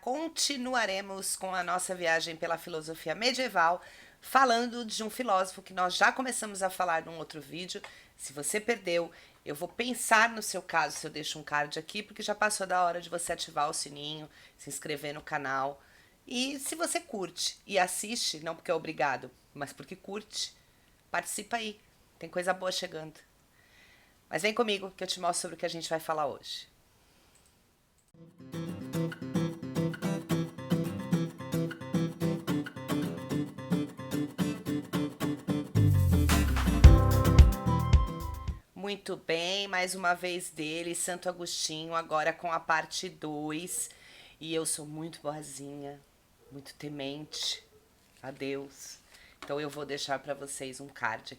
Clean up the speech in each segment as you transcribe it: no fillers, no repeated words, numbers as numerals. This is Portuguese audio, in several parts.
continuaremos com a nossa viagem pela filosofia medieval, falando de um filósofo que nós já começamos a falar num outro vídeo. Se você perdeu, eu vou pensar no seu caso se eu deixo um card aqui, porque já passou da hora de você ativar o sininho, se inscrever no canal. E se você curte e assiste, não porque é obrigado, mas porque curte, participa aí. Tem coisa boa chegando. Mas vem comigo que eu te mostro sobre o que a gente vai falar hoje. Muito bem, mais uma vez dele, Santo Agostinho, agora com a parte 2. E eu sou muito boazinha, muito temente a Deus. Então eu vou deixar para vocês um card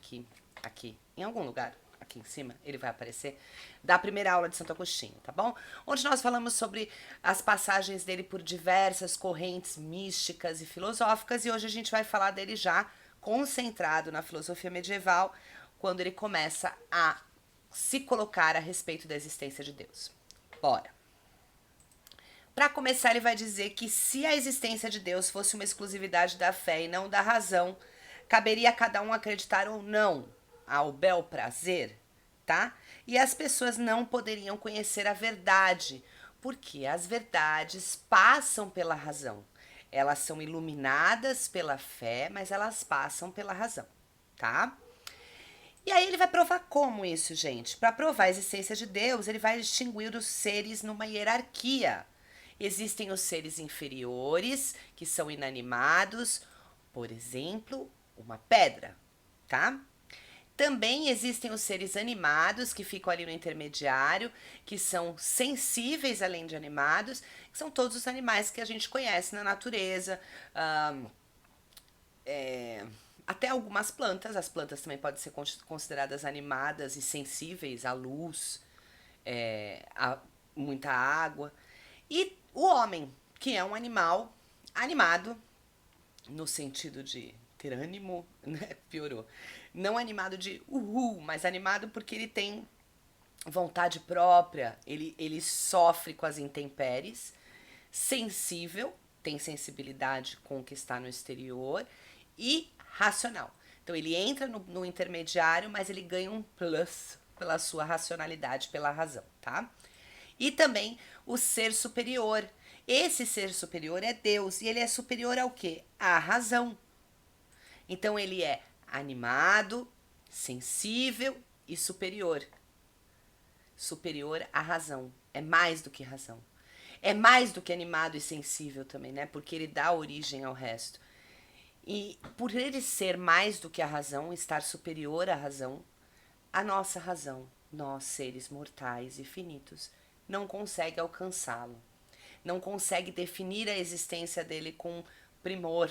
aqui, em algum lugar, aqui em cima, ele vai aparecer, da primeira aula de Santo Agostinho, tá bom? Onde nós falamos sobre as passagens dele por diversas correntes místicas e filosóficas, e hoje a gente vai falar dele já concentrado na filosofia medieval, quando ele começa a se colocar a respeito da existência de Deus. Bora! Para começar, ele vai dizer que se a existência de Deus fosse uma exclusividade da fé e não da razão, caberia a cada um acreditar ou não ao bel prazer, tá? E as pessoas não poderiam conhecer a verdade, porque as verdades passam pela razão. Elas são iluminadas pela fé, mas elas passam pela razão, tá? E aí ele vai provar como isso, gente? Para provar a existência de Deus, ele vai distinguir os seres numa hierarquia. Existem os seres inferiores, que são inanimados, por exemplo, uma pedra, tá? Também existem os seres animados, que ficam ali no intermediário, que são sensíveis além de animados, que são todos os animais que a gente conhece na natureza, até algumas plantas. As plantas também podem ser consideradas animadas e sensíveis à luz, a muita água. E o homem, que é um animal animado, no sentido de ter ânimo, né? Piorou. Não animado de uhul, mas animado porque ele tem vontade própria, ele sofre com as intempéries, sensível, tem sensibilidade com o que está no exterior e racional. Então ele entra no intermediário, mas ele ganha um plus pela sua racionalidade, pela razão, tá? E também o ser superior. Esse ser superior é Deus e ele é superior ao quê? À razão. Então ele é animado, sensível e superior. Superior à razão. É mais do que razão. É mais do que animado e sensível também, né? Porque ele dá origem ao resto. E por ele ser mais do que a razão, estar superior à razão, a nossa razão, nós seres mortais e finitos, não consegue alcançá-lo. Não consegue definir a existência dele com primor,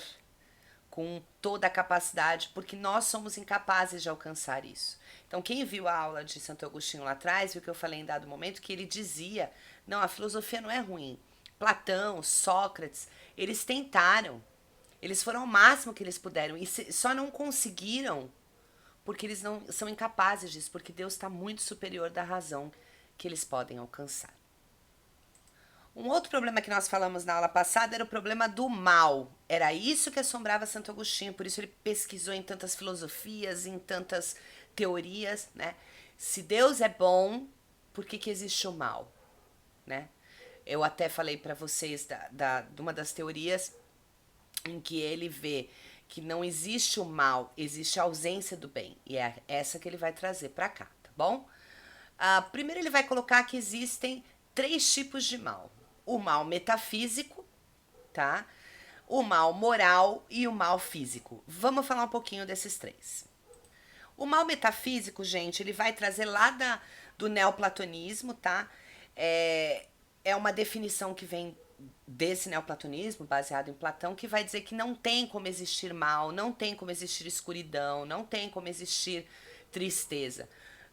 com toda a capacidade, porque nós somos incapazes de alcançar isso. Então, quem viu a aula de Santo Agostinho lá atrás, viu que eu falei em dado momento que ele dizia, não, a filosofia não é ruim. Platão, Sócrates, eles tentaram, eles foram ao máximo que eles puderam e só não conseguiram porque eles não são incapazes disso, porque Deus está muito superior da razão que eles podem alcançar. Um outro problema que nós falamos na aula passada era o problema do mal. Era isso que assombrava Santo Agostinho, por isso ele pesquisou em tantas filosofias, em tantas teorias, né? Se Deus é bom, por que existe o mal, né? Eu até falei para vocês de uma das teorias em que ele vê que não existe o mal, existe a ausência do bem. E é essa que ele vai trazer para cá, tá bom? Primeiro ele vai colocar que existem 3 tipos de mal. O mal metafísico, tá? O mal moral e o mal físico. Vamos falar um pouquinho desses 3. O mal metafísico, gente, ele vai trazer lá do neoplatonismo, tá? É uma definição que vem desse neoplatonismo, baseado em Platão, que vai dizer que não tem como existir mal, não tem como existir escuridão, não tem como existir tristeza.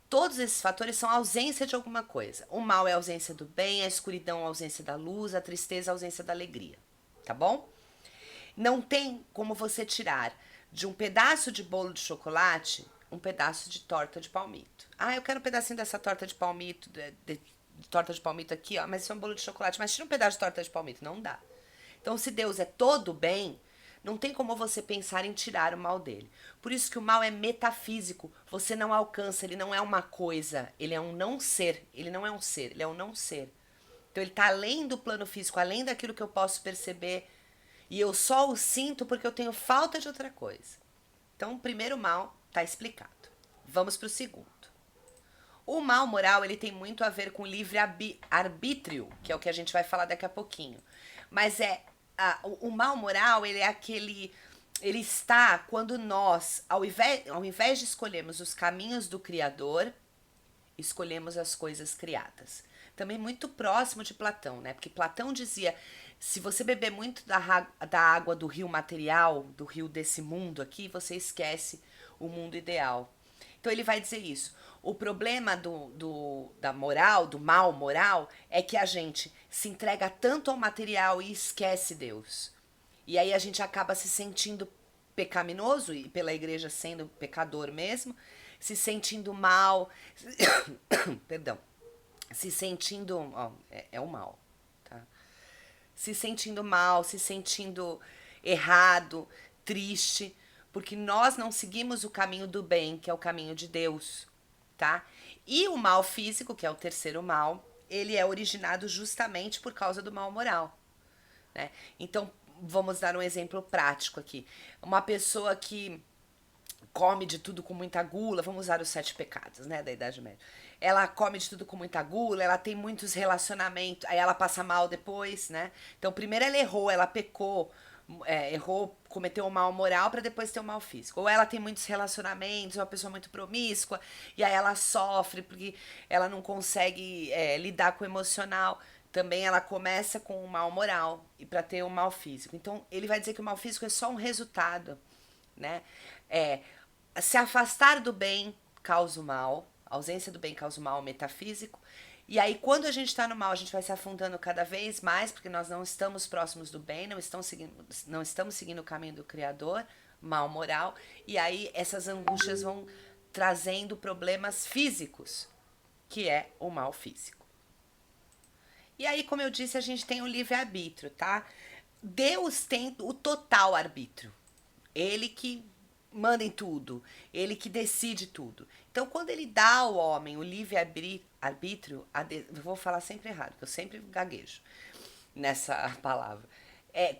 Todos esses fatores são a ausência de alguma coisa. O mal é a ausência do bem, a escuridão é a ausência da luz, a tristeza é a ausência da alegria. Tá bom? Não tem como você tirar de um pedaço de bolo de chocolate um pedaço de torta de palmito. Ah, eu quero um pedacinho dessa torta de palmito, de torta de palmito aqui, ó, mas isso é um bolo de chocolate. Mas tira um pedaço de torta de palmito. Não dá. Então, se Deus é todo bem, não tem como você pensar em tirar o mal dele. Por isso que o mal é metafísico. Você não alcança, ele não é uma coisa, ele é um não ser. Ele não é um ser, ele é um não ser. Então ele está além do plano físico, além daquilo que eu posso perceber. E eu só o sinto porque eu tenho falta de outra coisa. Então o primeiro mal está explicado. Vamos para o segundo. O mal moral, ele tem muito a ver com livre-arbítrio, que é o que a gente vai falar daqui a pouquinho. Mas o mal moral, ele é aquele... Ele está quando nós, ao invés de escolhermos os caminhos do Criador, escolhemos as coisas criadas. Também muito próximo de Platão, né? Porque Platão dizia, se você beber muito da água do rio material, do rio desse mundo aqui, você esquece o mundo ideal. Então ele vai dizer isso. O problema da moral, do mal moral, é que a gente se entrega tanto ao material e esquece Deus. E aí a gente acaba se sentindo pecaminoso, e pela igreja sendo pecador mesmo, se sentindo mal, perdão, se sentindo, ó, é o mal, tá? Se sentindo mal, se sentindo errado, triste, porque nós não seguimos o caminho do bem, que é o caminho de Deus, tá? E o mal físico, que é o terceiro mal, ele é originado justamente por causa do mal moral, né? Então, vamos dar um exemplo prático aqui. Uma pessoa que come de tudo com muita gula, vamos usar os 7 pecados, né, da Idade Média. Ela come de tudo com muita gula, ela tem muitos relacionamentos, aí ela passa mal depois, né? Então, primeiro ela errou, ela pecou, errou, cometeu um mal moral para depois ter um mal físico. Ou ela tem muitos relacionamentos, é uma pessoa muito promíscua, e aí ela sofre porque ela não consegue lidar com o emocional. Também ela começa com um mal moral e para ter um mal físico. Então, ele vai dizer que o mal físico é só um resultado, né? Se afastar do bem causa o mal, a ausência do bem causa o mal metafísico. E aí, quando a gente está no mal, a gente vai se afundando cada vez mais, porque nós não estamos próximos do bem, não estamos seguindo o caminho do Criador, mal moral. E aí, essas angústias vão trazendo problemas físicos, que é o mal físico. E aí, como eu disse, a gente tem o livre-arbítrio, tá? Deus tem o total arbítrio. Ele que manda em tudo, ele que decide tudo. Então, quando ele dá ao homem o livre-arbítrio, eu vou falar sempre errado, porque eu sempre gaguejo nessa palavra.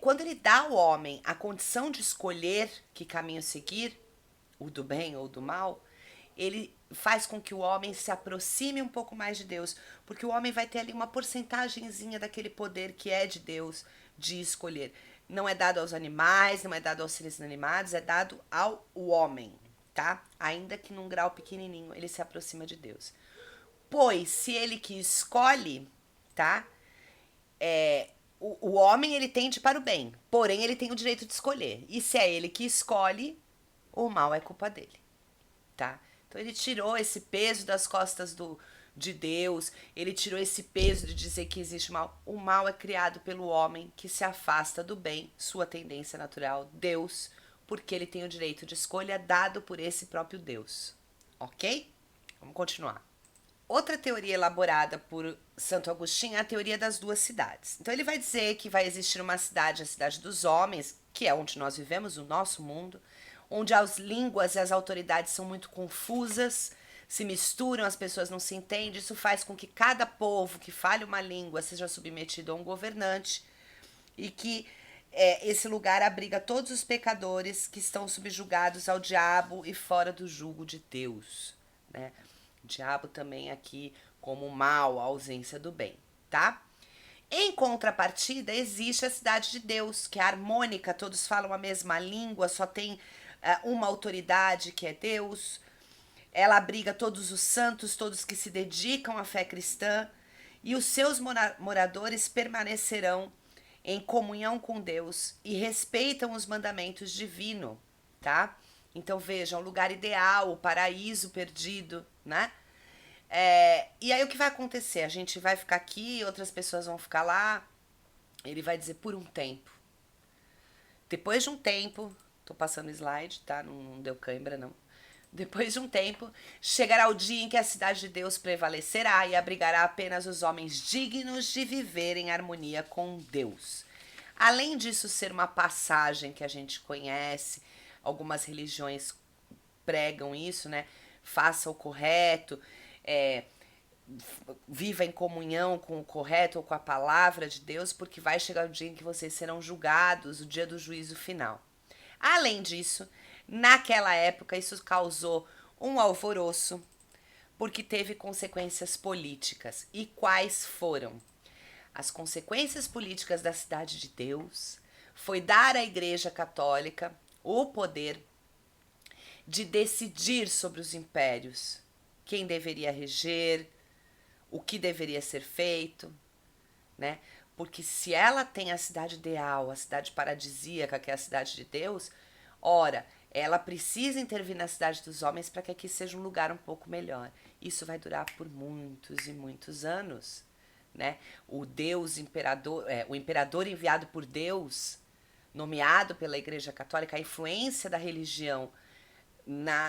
Quando ele dá ao homem a condição de escolher que caminho seguir, o do bem ou do mal, ele faz com que o homem se aproxime um pouco mais de Deus, porque o homem vai ter ali uma porcentagemzinha daquele poder que é de Deus de escolher. Não é dado aos animais, não é dado aos seres animados, é dado ao homem, tá? Ainda que num grau pequenininho ele se aproxima de Deus. Pois, se ele que escolhe, tá? O homem ele tende para o bem, porém ele tem o direito de escolher. E se é ele que escolhe, o mal é culpa dele, tá? Então ele tirou esse peso das costas de Deus, ele tirou esse peso de dizer que existe mal. O mal é criado pelo homem que se afasta do bem, sua tendência natural, Deus, porque ele tem o direito de escolha dado por esse próprio Deus. Ok? Vamos continuar. Outra teoria elaborada por Santo Agostinho é a teoria das duas cidades. Então ele vai dizer que vai existir uma cidade, a cidade dos homens, que é onde nós vivemos, o nosso mundo, onde as línguas e as autoridades são muito confusas, se misturam, as pessoas não se entendem. Isso faz com que cada povo que fale uma língua seja submetido a um governante e que esse lugar abriga todos os pecadores que estão subjugados ao diabo e fora do jugo de Deus, né? O diabo também aqui como mal, a ausência do bem, tá? Em contrapartida, existe a cidade de Deus, que é harmônica, todos falam a mesma língua, só tem uma autoridade que é Deus. Ela abriga todos os santos, todos que se dedicam à fé cristã, e os seus moradores permanecerão em comunhão com Deus e respeitam os mandamentos divinos, tá? Então vejam, o lugar ideal, o paraíso perdido, né? E aí o que vai acontecer? A gente vai ficar aqui, outras pessoas vão ficar lá. Ele vai dizer por um tempo. Depois de um tempo, tô passando slide, tá? Não deu cãibra, não. Depois de um tempo, chegará o dia em que a cidade de Deus prevalecerá e abrigará apenas os homens dignos de viver em harmonia com Deus. Além disso ser uma passagem que a gente conhece, algumas religiões pregam isso, né? Faça o correto, viva em comunhão com o correto ou com a palavra de Deus, porque vai chegar o dia em que vocês serão julgados, o dia do juízo final. Além disso, naquela época isso causou um alvoroço, porque teve consequências políticas. E quais foram? As consequências políticas da Cidade de Deus foi dar à Igreja Católica o poder de decidir sobre os impérios, quem deveria reger, o que deveria ser feito, né? Porque se ela tem a cidade ideal, a cidade paradisíaca, que é a cidade de Deus, ora, ela precisa intervir na cidade dos homens para que aqui seja um lugar um pouco melhor. Isso vai durar por muitos e muitos anos, né? O Deus imperador, o imperador enviado por Deus, nomeado pela Igreja Católica, a influência da religião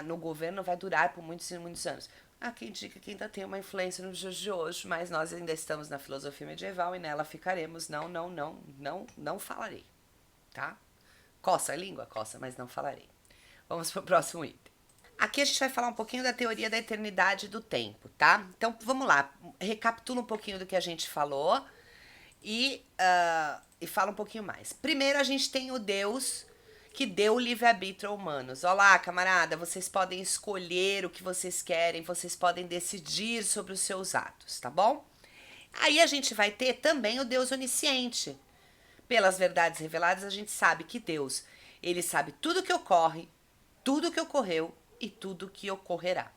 no governo vai durar por muitos e muitos anos. Há quem diga que ainda tem uma influência nos dias de hoje, mas nós ainda estamos na filosofia medieval e nela ficaremos. Não falarei, tá? Coça a língua? Coça, mas não falarei. Vamos para o próximo item. Aqui a gente vai falar um pouquinho da teoria da eternidade do tempo, tá? Então, vamos lá. Recapitula um pouquinho do que a gente falou e fala um pouquinho mais. Primeiro, a gente tem o Deus que deu o livre-arbítrio a humanos. Olá, camarada, vocês podem escolher o que vocês querem, vocês podem decidir sobre os seus atos, tá bom? Aí a gente vai ter também o Deus onisciente. Pelas verdades reveladas, a gente sabe que Deus, ele sabe tudo que ocorre, tudo que ocorreu e tudo que ocorrerá.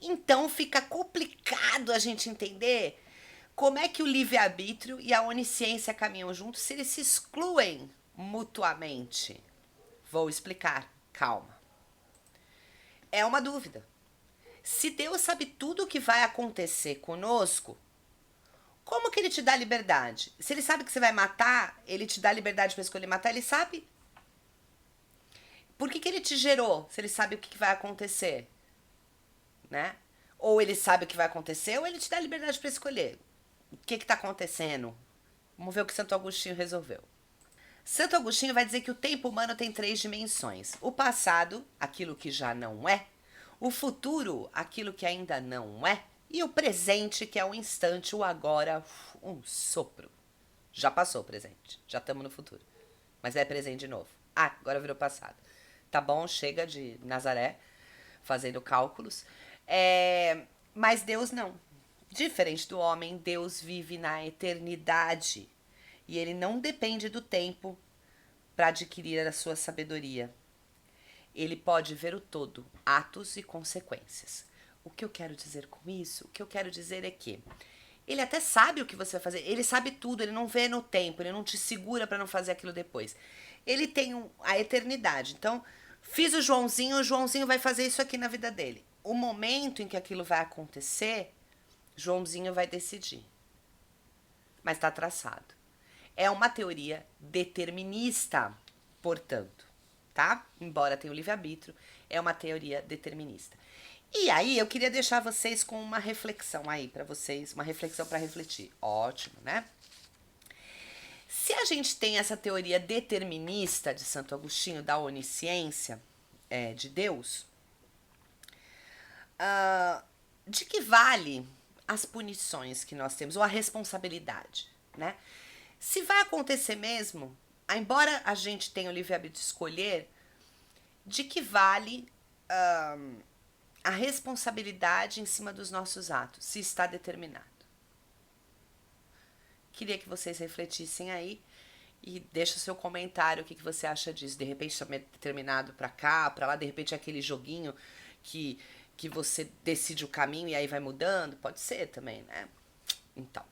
Então fica complicado a gente entender como é que o livre-arbítrio e a onisciência caminham juntos se eles se excluem mutuamente. Vou explicar, calma. É uma dúvida. Se Deus sabe tudo o que vai acontecer conosco, como que ele te dá liberdade? Se ele sabe que você vai matar, ele te dá liberdade para escolher matar, ele sabe. Por que ele te gerou, se ele sabe o que vai acontecer? Né? Ou ele sabe o que vai acontecer, ou ele te dá liberdade para escolher. O que está acontecendo? Vamos ver o que Santo Agostinho resolveu. Santo Agostinho vai dizer que o tempo humano tem 3 dimensões. O passado, aquilo que já não é. O futuro, aquilo que ainda não é. E o presente, que é o instante, o agora, um sopro. Já passou o presente, já estamos no futuro. Mas é presente de novo. Ah, agora virou passado. Tá bom, chega de Nazaré, fazendo cálculos. Mas Deus não. Diferente do homem, Deus vive na eternidade. E ele não depende do tempo para adquirir a sua sabedoria. Ele pode ver o todo, atos e consequências. O que eu quero dizer com isso? O que eu quero dizer é que ele até sabe o que você vai fazer, ele sabe tudo, ele não vê no tempo, ele não te segura para não fazer aquilo depois. Ele tem a eternidade. Então, fiz o Joãozinho vai fazer isso aqui na vida dele. O momento em que aquilo vai acontecer, Joãozinho vai decidir. Mas está traçado. É uma teoria determinista, portanto, tá? Embora tenha o livre-arbítrio, é uma teoria determinista. E aí, eu queria deixar vocês com uma reflexão aí para vocês, uma reflexão para refletir. Ótimo, né? Se a gente tem essa teoria determinista de Santo Agostinho, da onisciência de Deus, de que vale as punições que nós temos, ou a responsabilidade, né? Se vai acontecer mesmo, embora a gente tenha o livre-arbítrio de escolher, de que vale a responsabilidade em cima dos nossos atos, se está determinado. Queria que vocês refletissem aí e deixa o seu comentário, o que você acha disso. De repente está determinado para cá, para lá, de repente é aquele joguinho que você decide o caminho e aí vai mudando, pode ser também, né? Então,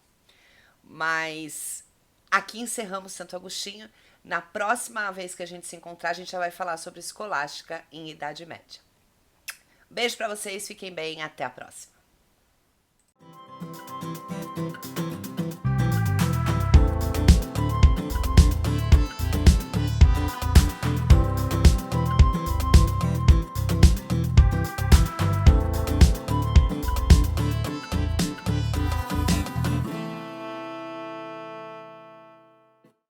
mas aqui encerramos Santo Agostinho. Na próxima vez que a gente se encontrar, a gente já vai falar sobre escolástica em Idade Média. Beijo pra vocês, fiquem bem, até a próxima.